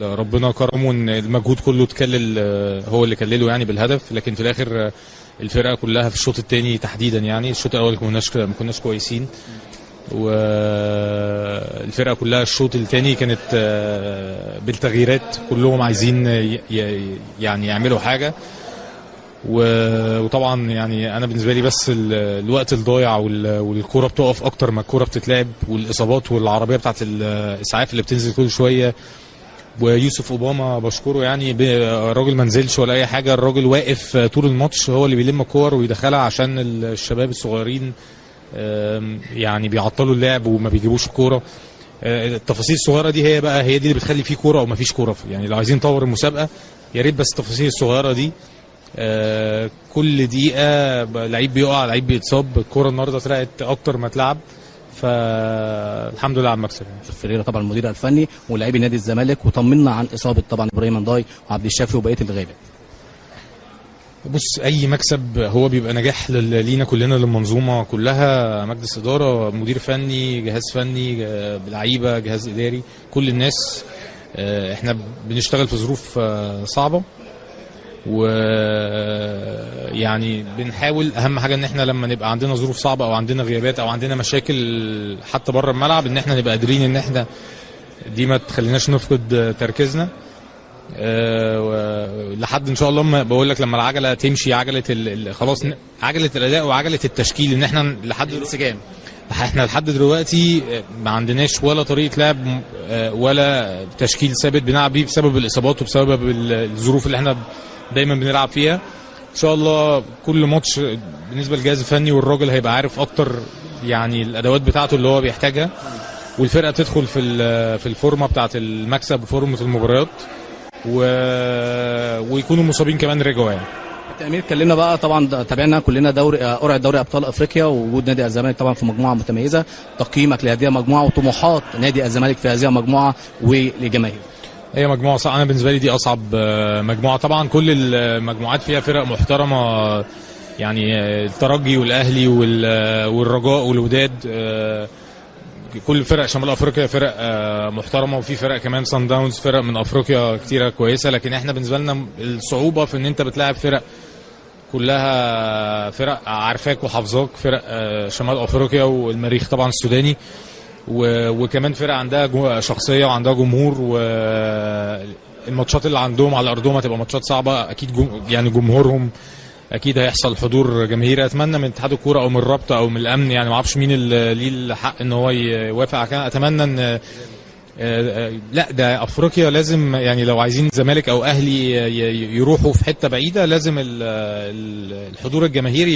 ربنا كرمه ان المجهود كله اتكلل، هو اللي كلله يعني بالهدف، لكن في الاخر الفرقه كلها في الشوط الثاني تحديدا، يعني الشوط الاول ما كناش كويسين، والفرقه كلها الشوط الثاني كانت بالتغييرات كلهم عايزين يعني يعملوا حاجه. وطبعا يعني انا بالنسبه لي بس الوقت الضايع والكوره بتقف اكتر ما الكوره بتتلعب، والاصابات والعربيه بتاعت الاسعاف اللي بتنزل كل شويه. ويوسف اوباما بشكره، يعني الراجل ما نزلش ولا اي حاجه، الراجل واقف طول الماتش هو اللي بيلم الكور ويدخلها عشان الشباب الصغيرين يعني بيعطلوا اللعب وما بيجيبوش الكوره. التفاصيل الصغيره دي هي دي اللي بتخلي فيه كوره او ما فيش كوره. يعني لو عايزين نطور المسابقه يا ريت بس التفاصيل الصغيره دي، كل دقيقه لعيب بيقع، لعيب بيتصاب، الكوره النهارده اترقت اكتر ما تلعب، فالحمد لله على المكسب. فريرة طبعا المدير الفني ولاعبي نادي الزمالك، وطمنا عن اصابه طبعا ابراهيم نداي وعبد الشافي وبقيه الغالب. بص، اي مكسب هو بيبقى نجاح لينا كلنا، للمنظومه كلها، مجلس اداره، مدير فني، جهاز فني، لعيبه، جهاز اداري، كل الناس. احنا بنشتغل في ظروف صعبه، ويعني بنحاول، اهم حاجه ان احنا لما نبقى عندنا ظروف صعبه او عندنا غيابات او عندنا مشاكل حتى بره الملعب، ان احنا نبقى قادرين ان احنا دي ما تخليناش نفقد تركيزنا. لحد ان شاء الله، ما بقول لك، لما العجله تمشي، عجله خلاص، عجله الاداء وعجله التشكيل، ان احنا لحد الانسجام، احنا لحد دلوقتي ما عندناش ولا طريقه لعب ولا تشكيل ثابت بنلعب بيه، بسبب الاصابات وبسبب الظروف اللي احنا دايما بنلعب فيها. ان شاء الله كل ماتش بالنسبه للجهاز الفني والراجل هيبقى عارف اكتر يعني الادوات بتاعته اللي هو بيحتاجها، والفرقه تدخل في الفورمه بتاعه المكسب وفورمه المباريات، ويكونوا مصابين كمان رجعوا يعني. امير، كلمنا بقى، طبعا تابعنا كلنا قرعه دوري ابطال افريقيا ووجود نادي الزمالك طبعا في مجموعه متميزه، تقييمك لهذه المجموعه وطموحات نادي الزمالك في هذه المجموعه ولجماهيره؟ هي مجموعه صعبه، انا بالنسبه لي دي اصعب مجموعه طبعا. كل المجموعات فيها فرق محترمه، يعني الترجي والاهلي والرجاء والوداد، كل فرق شمال افريقيا فرق محترمه، وفي فرق كمان صن داونز، فرق من افريقيا كتيره كويسه. لكن احنا بالنسبه لنا الصعوبه في ان انت بتلاعب فرق كلها فرق عارفاك وحافظاك، فرق شمال افريقيا والمريخ طبعا السوداني، وكمان فرق عندها شخصيه وعندها جمهور، والماتشات اللي عندهم على ارضهم هتبقى ماتشات صعبه اكيد. يعني جمهورهم اكيد هيحصل حضور جماهيري. اتمنى من اتحاد الكوره او من الرابطه او من الامن، يعني ما اعرفش مين اللي ليه الحق ان هو يوافق على كده. اتمنى ان لا، ده افريقيا لازم، يعني لو عايزين زمالك او اهلي يروحوا في حته بعيده، لازم الحضور الجماهيري